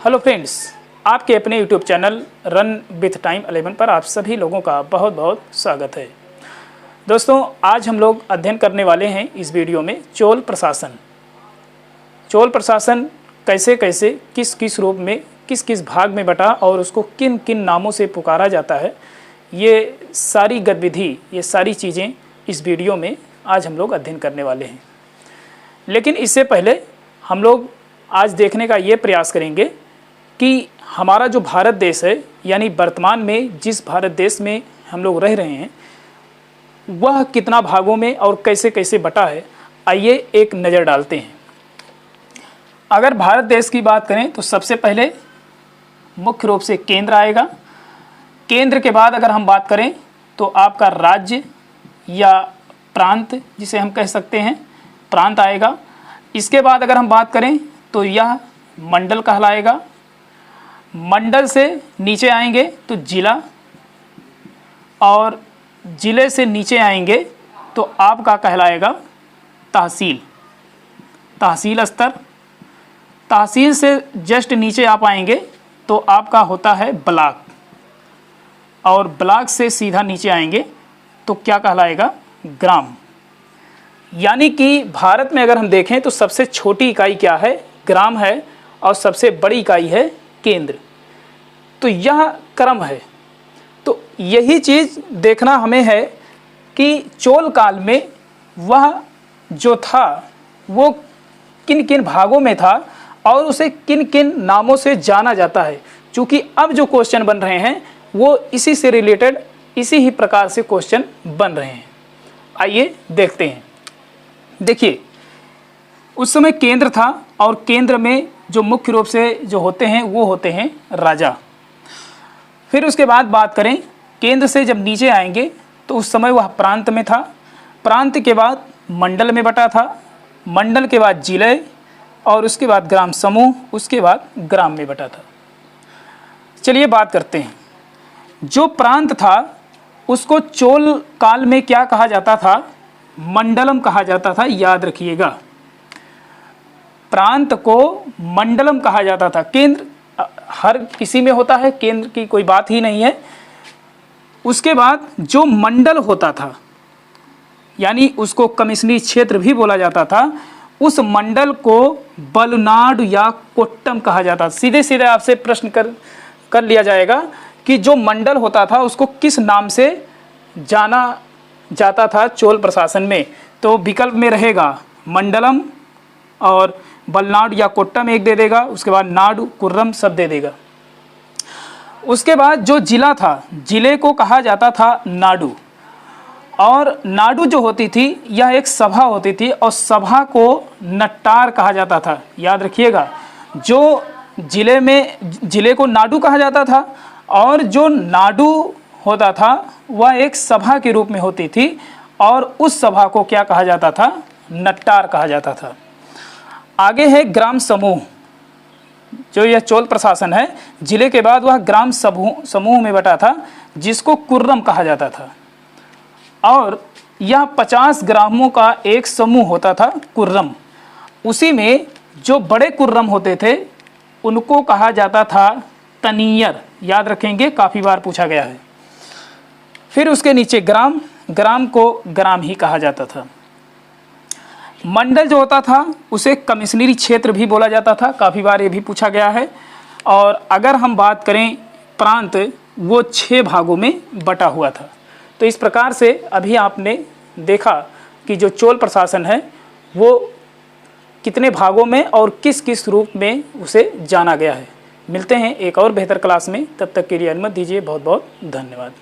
Hello friends, आपके अपने YouTube channel run with time 11 पर आप सभी लोगों का बहुत बहुत स्वागत है। दोस्तों, आज हम लोग अध्ययन करने वाले हैं इस वीडियो में चोल प्रशासन। चोल प्रशासन कैसे कैसे किस किस रूप में किस किस भाग में बटा और उसको किन किन नामों से पुकारा जाता है, ये सारी गतिविधि, ये सारी चीज़ें इस वीडियो में आज हम लोग अध्ययन करने वाले हैं। लेकिन इससे पहले हम लोग आज देखने का ये प्रयास करेंगे कि हमारा जो भारत देश है, यानी वर्तमान में जिस भारत देश में हम लोग रह रहे हैं, वह कितना भागों में और कैसे कैसे बटा है, आइए एक नज़र डालते हैं। अगर भारत देश की बात करें तो सबसे पहले मुख्य रूप से केंद्र आएगा। केंद्र के बाद अगर हम बात करें तो आपका राज्य या प्रांत, जिसे हम कह सकते हैं, प्रांत आएगा। इसके बाद अगर हम बात करें तो यह मंडल कहलाएगा। मंडल से नीचे आएंगे तो जिला, और जिले से नीचे आएंगे तो आपका कहलाएगा तहसील, तहसील स्तर। तहसील से जस्ट नीचे आप आएंगे तो आपका होता है ब्लॉक, और ब्लॉक से सीधा नीचे आएंगे तो क्या कहलाएगा, ग्राम। यानी कि भारत में अगर हम देखें तो सबसे छोटी इकाई क्या है, ग्राम है, और सबसे बड़ी इकाई है केंद्र। तो यह क्रम है। तो यही चीज़ देखना हमें है कि चोल काल में वह जो था वो किन किन भागों में था और उसे किन किन नामों से जाना जाता है। क्योंकि अब जो क्वेश्चन बन रहे हैं वो इसी से रिलेटेड, इसी ही प्रकार से क्वेश्चन बन रहे हैं। आइए देखते हैं। देखिए, उस समय केंद्र था, और केंद्र में जो मुख्य रूप से जो होते हैं वो होते हैं राजा। फिर उसके बाद बात करें, केंद्र से जब नीचे आएंगे तो उस समय वह प्रांत में था। प्रांत के बाद मंडल में बटा था, मंडल के बाद जिले, और उसके बाद ग्राम समूह, उसके बाद ग्राम में बटा था। चलिए बात करते हैं। जो प्रांत था उसको चोल काल में क्या कहा जाता था, मंडलम कहा जाता था। याद रखिएगा, प्रांत को मंडलम कहा जाता था। केंद्र हर किसी में होता है, केंद्र की कोई बात ही नहीं है। उसके बाद जो मंडल होता था, यानी उसको कमिश्नरी क्षेत्र भी बोला जाता था, उस मंडल को बलनाड या कोट्टम कहा जाता। सीधे सीधे आपसे प्रश्न कर लिया जाएगा कि जो मंडल होता था उसको किस नाम से जाना जाता था चोल प्रशासन में। तो विकल्प में रहेगा मंडलम, और बलनाड या कोट्टम एक दे देगा, उसके बाद नाडु, कुर्रम सब दे देगा। उसके बाद जो जिला था, जिले को कहा जाता था नाडु, और नाडु जो होती थी यह एक सभा होती थी, और सभा को नट्टार कहा जाता था। याद रखिएगा, जो जिले को नाडु कहा जाता था, और जो नाडु होता था वह एक सभा के रूप में होती थी, और उस सभा को क्या कहा जाता था, नट्टार कहा जाता था। आगे है ग्राम समूह। जो यह चोल प्रशासन है, जिले के बाद वह ग्राम समूह में बटा था, जिसको कुर्रम कहा जाता था। और यह 50 ग्रामों का एक समूह होता था, कुर्रम। उसी में जो बड़े कुर्रम होते थे उनको कहा जाता था तनियर। याद रखेंगे, काफ़ी बार पूछा गया है। फिर उसके नीचे ग्राम, ग्राम को ग्राम ही कहा जाता था। मंडल जो होता था उसे कमिश्नरी क्षेत्र भी बोला जाता था, काफ़ी बार ये भी पूछा गया है। और अगर हम बात करें प्रांत, वो 6 भागों में बटा हुआ था। तो इस प्रकार से अभी आपने देखा कि जो चोल प्रशासन है वो कितने भागों में और किस किस रूप में उसे जाना गया है। मिलते हैं एक और बेहतर क्लास में, तब तक के लिए अनुमति दीजिए। बहुत बहुत धन्यवाद।